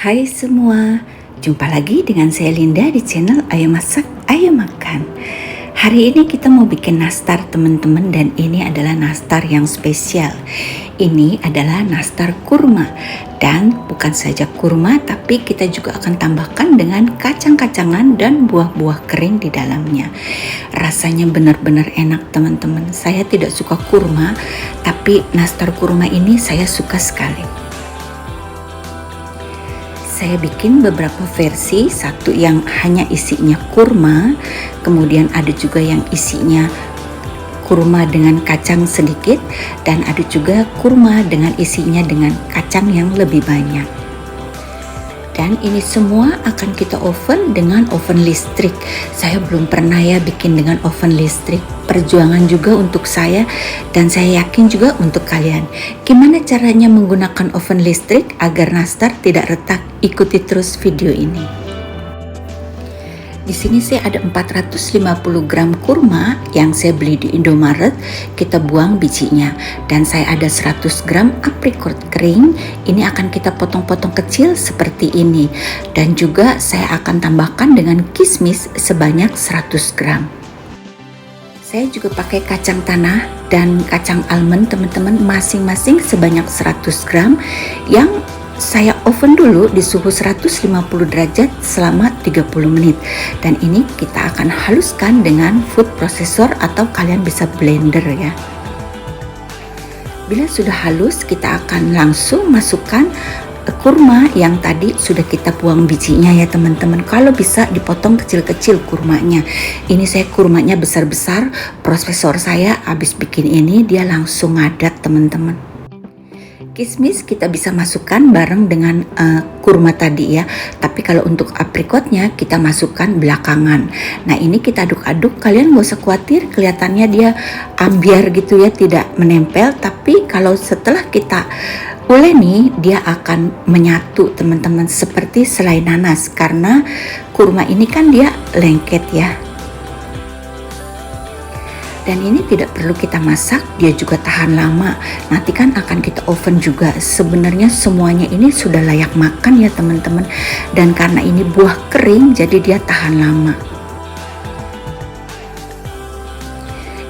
Hai semua, jumpa lagi dengan saya Linda di channel Ayo Masak, Ayo Makan. Hari ini kita mau bikin nastar teman-teman, dan ini adalah nastar yang spesial. Ini adalah nastar kurma, dan bukan saja kurma tapi kita juga akan tambahkan dengan kacang-kacangan dan buah-buah kering di dalamnya. Rasanya benar-benar enak teman-teman. Saya tidak suka kurma, tapi nastar kurma ini saya suka sekali. Saya bikin beberapa versi, satu yang hanya isinya kurma, kemudian ada juga yang isinya kurma dengan kacang sedikit, dan ada juga kurma dengan isinya dengan kacang yang lebih banyak. Dan ini semua akan kita oven dengan oven listrik. Saya belum pernah ya bikin dengan oven listrik. Perjuangan juga untuk saya, dan saya yakin juga untuk kalian. Gimana caranya menggunakan oven listrik agar nastar tidak retak? Ikuti terus video ini. Di sini saya ada 450 gram kurma yang saya beli di Indomaret. Kita buang bijinya, dan saya ada 100 gram aprikot kering. Ini akan kita potong-potong kecil seperti ini, dan juga saya akan tambahkan dengan kismis sebanyak 100 gram. Saya juga pakai kacang tanah dan kacang almond teman-teman, masing-masing sebanyak 100 gram yang saya oven dulu di suhu 150 derajat selama 30 menit. Dan ini kita akan haluskan dengan food processor atau kalian bisa blender ya. Bila sudah halus, kita akan langsung masukkan kurma yang tadi sudah kita buang bijinya ya teman-teman. Kalau bisa dipotong kecil-kecil kurmanya. Ini saya kurmanya besar-besar. Prosesor saya habis bikin ini dia langsung ngadat teman-teman. Kismis kita bisa masukkan bareng dengan kurma tadi ya. Tapi kalau untuk aprikotnya kita masukkan belakangan. Nah ini kita aduk-aduk, kalian gak usah khawatir kelihatannya dia ambiar gitu ya, tidak menempel. Tapi kalau setelah kita uleni dia akan menyatu teman-teman, seperti selai nanas. Karena kurma ini kan dia lengket ya. Dan ini tidak perlu kita masak, dia juga tahan lama. Nanti kan akan kita oven juga. Sebenarnya semuanya ini sudah layak makan ya teman-teman. Dan karena ini buah kering, jadi dia tahan lama.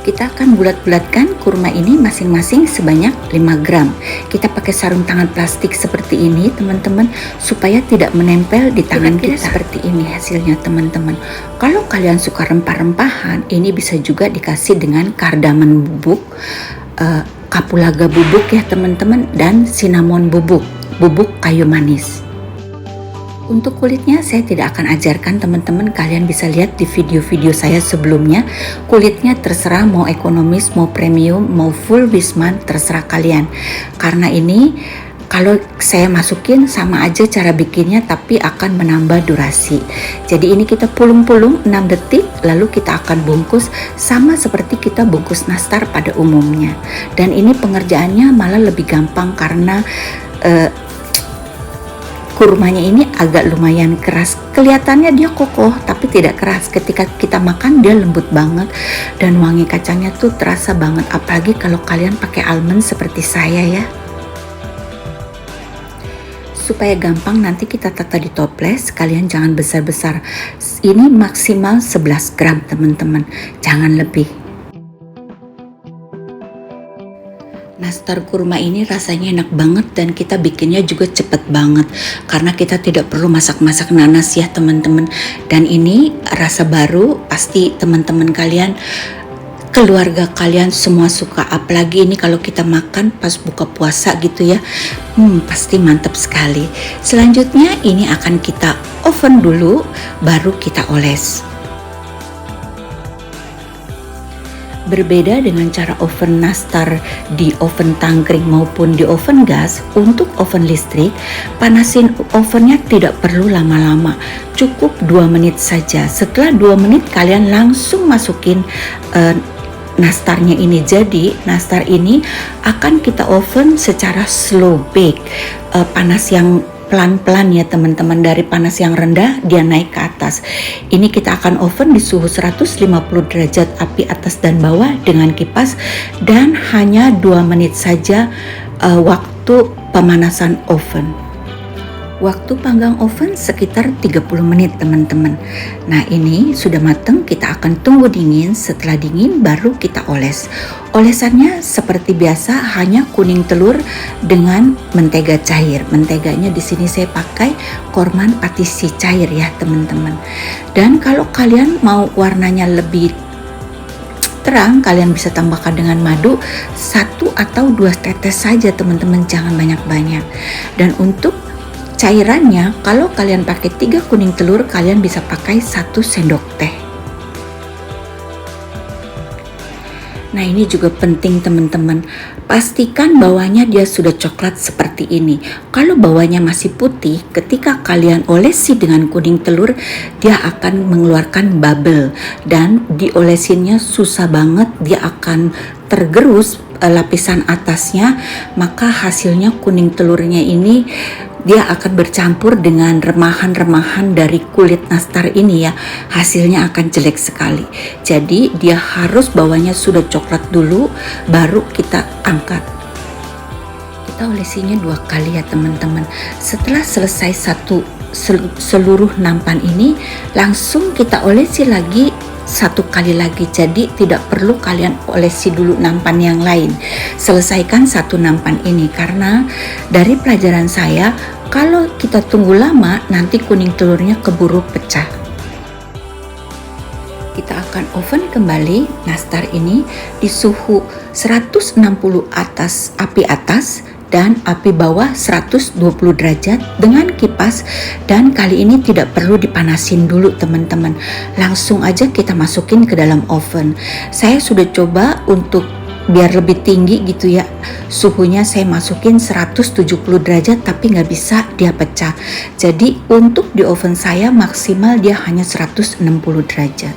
Kita akan bulat-bulatkan kurma ini masing-masing sebanyak 5 gram. Kita pakai sarung tangan plastik seperti ini teman-teman, supaya tidak menempel di tangan kita. Seperti ini hasilnya teman-teman. Kalau kalian suka rempah-rempahan, ini bisa juga dikasih dengan cardamom bubuk, kapulaga bubuk ya teman-teman, dan cinnamon bubuk kayu manis. Untuk kulitnya saya tidak akan ajarkan teman-teman, kalian bisa lihat di video-video saya sebelumnya. Kulitnya terserah mau ekonomis, mau premium, mau full wisman, terserah kalian. Karena ini kalau saya masukin sama aja cara bikinnya, tapi akan menambah durasi. Jadi ini kita pulung-pulung 6 detik, lalu kita akan bungkus sama seperti kita bungkus nastar pada umumnya. Dan ini pengerjaannya malah lebih gampang karena kurmanya ini agak lumayan keras. Kelihatannya dia kokoh tapi tidak keras. Ketika kita makan dia lembut banget, dan wangi kacangnya tuh terasa banget. Apalagi kalau kalian pakai almond seperti saya ya. Supaya gampang nanti kita tata di toples, kalian jangan besar-besar. Ini maksimal 11 gram teman-teman, jangan lebih. Nastar kurma ini rasanya enak banget, dan kita bikinnya juga cepet banget karena kita tidak perlu masak-masak nanas ya teman-teman. Dan ini rasa baru, pasti teman-teman kalian, keluarga kalian semua suka. Apalagi ini kalau kita makan pas buka puasa gitu ya, pasti mantap sekali. Selanjutnya ini akan kita oven dulu, baru kita oles. Berbeda dengan cara oven nastar di oven tangkring maupun di oven gas, untuk oven listrik, panasin ovennya tidak perlu lama-lama, cukup 2 menit saja. Setelah 2 menit kalian langsung masukin nastarnya ini. Jadi nastar ini akan kita oven secara slow bake, panas yang pelan-pelan ya teman-teman. Dari panas yang rendah dia naik ke atas. Ini kita akan oven di suhu 150 derajat, api atas dan bawah dengan kipas, dan hanya 2 menit saja waktu pemanasan oven. Waktu panggang oven sekitar 30 menit teman-teman. Nah ini sudah matang, kita akan tunggu dingin. Setelah dingin baru kita oles. Olesannya seperti biasa, hanya kuning telur dengan mentega cair. Menteganya di sini saya pakai Korman Patisi cair ya teman-teman. Dan kalau kalian mau warnanya lebih terang, kalian bisa tambahkan dengan madu 1 atau 2 tetes saja teman-teman, jangan banyak-banyak. Dan untuk cairannya, kalau kalian pakai 3 kuning telur, kalian bisa pakai 1 sendok teh. Nah ini juga penting teman-teman, pastikan bawahnya dia sudah coklat seperti ini. Kalau bawahnya masih putih, ketika kalian olesi dengan kuning telur, dia akan mengeluarkan bubble dan diolesinnya susah banget, dia akan tergerus lapisan atasnya, maka hasilnya kuning telurnya ini dia akan bercampur dengan remahan-remahan dari kulit nastar ini ya, hasilnya akan jelek sekali. Jadi dia harus bawahnya sudah coklat dulu, baru kita angkat. Kita olesinya 2 kali ya teman-teman. Setelah selesai seluruh nampan ini, langsung kita olesi lagi 1 kali lagi. Jadi tidak perlu kalian olesi dulu nampan yang lain. Selesaikan 1 nampan ini, karena dari pelajaran saya, kalau kita tunggu lama nanti kuning telurnya keburu pecah. Kita akan oven kembali nastar ini di suhu 160 api atas dan api bawah 120 derajat dengan kipas, dan kali ini tidak perlu dipanasin dulu teman-teman, langsung aja kita masukin ke dalam oven. Saya sudah coba untuk biar lebih tinggi gitu ya, suhunya saya masukin 170 derajat tapi nggak bisa, dia pecah. Jadi untuk di oven saya maksimal dia hanya 160 derajat.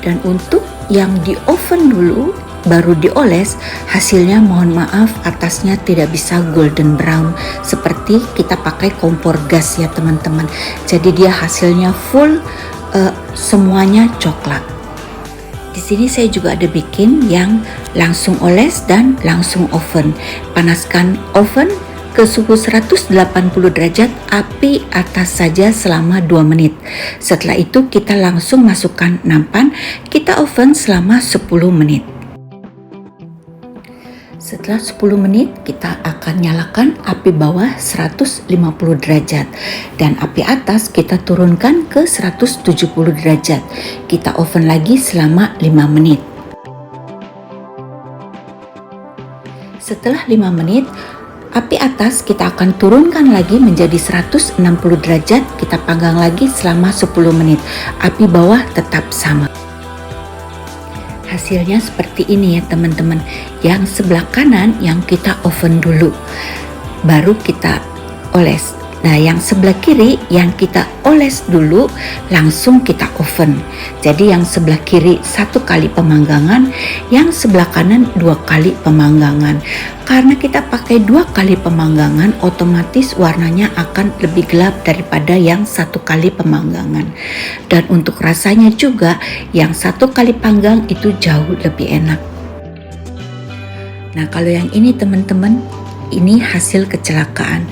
Dan untuk yang di oven dulu baru dioles, hasilnya mohon maaf atasnya tidak bisa golden brown seperti kita pakai kompor gas ya teman-teman. Jadi dia hasilnya full semuanya coklat. Di sini saya juga ada bikin yang langsung oles dan langsung oven. Panaskan oven ke suhu 180 derajat api atas saja selama 2 menit. Setelah itu kita langsung masukkan nampan, kita oven selama 10 menit. Setelah 10 menit kita akan nyalakan api bawah 150 derajat dan api atas kita turunkan ke 170 derajat. Kita oven lagi selama 5 menit. Setelah 5 menit, api atas kita akan turunkan lagi menjadi 160 derajat, kita panggang lagi selama 10 menit. Api bawah tetap sama. Hasilnya seperti ini ya teman-teman. Yang sebelah kanan yang kita oven dulu, baru kita oles. Nah yang sebelah kiri yang kita oles dulu, langsung kita oven. Jadi yang sebelah kiri 1 kali pemanggangan, yang sebelah kanan 2 kali pemanggangan. Karena kita pakai 2 kali pemanggangan, otomatis warnanya akan lebih gelap daripada yang 1 kali pemanggangan. Dan untuk rasanya juga yang 1 kali panggang itu jauh lebih enak. Nah kalau yang ini teman-teman, ini hasil kecelakaan.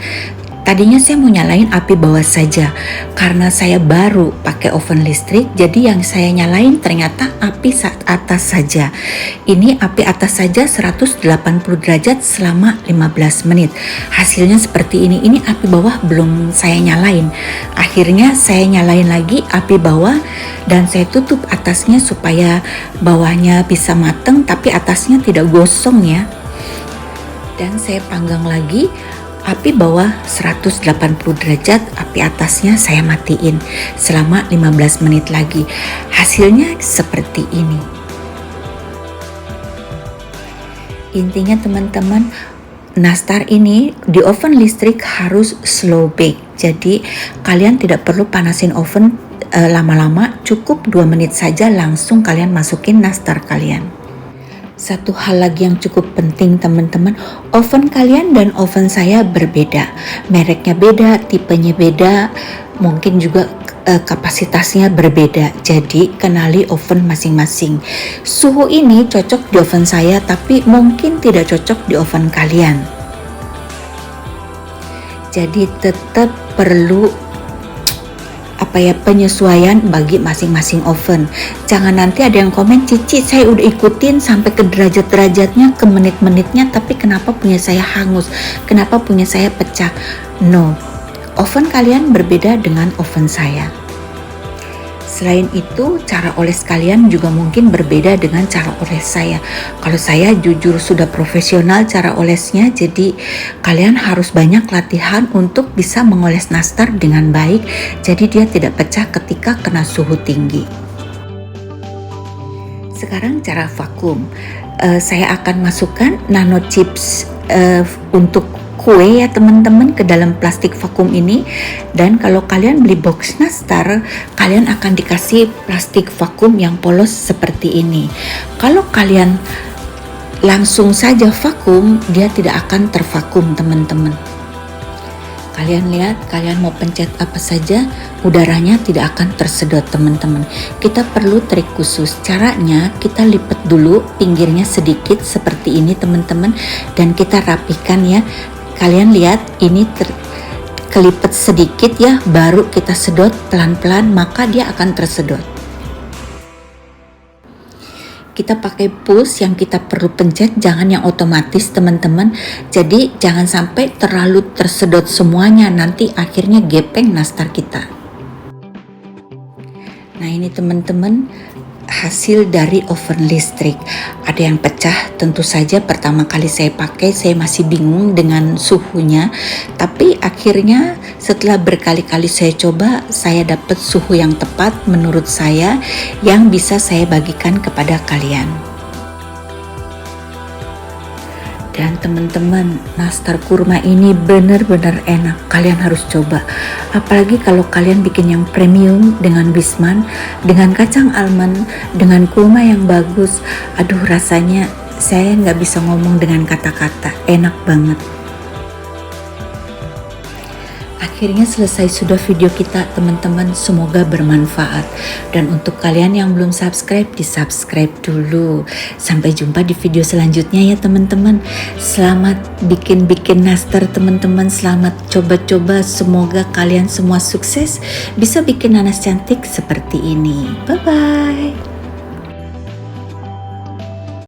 Tadinya saya mau nyalain api bawah saja, karena saya baru pakai oven listrik, jadi yang saya nyalain ternyata api atas saja. Ini api atas saja 180 derajat selama 15 menit. Hasilnya seperti ini. Ini api bawah belum saya nyalain. Akhirnya saya nyalain lagi api bawah dan saya tutup atasnya supaya bawahnya bisa mateng tapi atasnya tidak gosong ya. Dan saya panggang lagi. Api bawah 180 derajat, api atasnya saya matiin selama 15 menit lagi. Hasilnya seperti ini. Intinya teman-teman, nastar ini di oven listrik harus slow bake. Jadi kalian tidak perlu panasin oven lama-lama, cukup 2 menit saja langsung kalian masukin nastar kalian. Satu hal lagi yang cukup penting teman-teman, oven kalian dan oven saya berbeda. Mereknya beda, tipenya beda, mungkin juga kapasitasnya berbeda. Jadi kenali oven masing-masing. Suhu ini cocok di oven saya tapi mungkin tidak cocok di oven kalian. Jadi tetap perlu penyesuaian bagi masing-masing oven. Jangan nanti ada yang komen, Cici saya udah ikutin sampai ke derajat-derajatnya, ke menit-menitnya, tapi kenapa punya saya hangus, kenapa punya saya pecah. No, oven kalian berbeda dengan oven saya. Selain itu, cara oles kalian juga mungkin berbeda dengan cara oles saya. Kalau saya jujur sudah profesional cara olesnya, jadi kalian harus banyak latihan untuk bisa mengoles nastar dengan baik, jadi dia tidak pecah ketika kena suhu tinggi. Sekarang cara vakum. Saya akan masukkan nano chips untuk kue ya teman-teman ke dalam plastik vakum ini, dan kalau kalian beli box nastar kalian akan dikasih plastik vakum yang polos seperti ini. Kalau kalian langsung saja vakum, dia tidak akan tervakum teman-teman. Kalian lihat, kalian mau pencet apa saja, udaranya tidak akan tersedot teman-teman. Kita perlu trik khusus. Caranya kita lipat dulu pinggirnya sedikit seperti ini teman-teman, dan kita rapikan ya. Kalian lihat ini kelipet sedikit ya, baru kita sedot pelan-pelan, maka dia akan tersedot. Kita pakai push yang kita perlu pencet, jangan yang otomatis teman-teman. Jadi jangan sampai terlalu tersedot semuanya, nanti akhirnya gepeng nastar kita. Nah ini teman-teman hasil dari oven listrik. Ada yang pecah, tentu saja pertama kali saya pakai saya masih bingung dengan suhunya, tapi akhirnya setelah berkali-kali saya coba, saya dapat suhu yang tepat menurut saya yang bisa saya bagikan kepada kalian. Dan teman-teman, nastar kurma ini benar-benar enak, kalian harus coba. Apalagi kalau kalian bikin yang premium dengan bisman, dengan kacang almond, dengan kurma yang bagus. Aduh rasanya saya nggak bisa ngomong dengan kata-kata, enak banget. Akhirnya selesai sudah video kita teman-teman, semoga bermanfaat. Dan untuk kalian yang belum subscribe, di subscribe dulu. Sampai jumpa di video selanjutnya ya teman-teman. Selamat bikin-bikin nastar teman-teman, selamat coba-coba, semoga kalian semua sukses bisa bikin nanas cantik seperti ini. Bye-bye.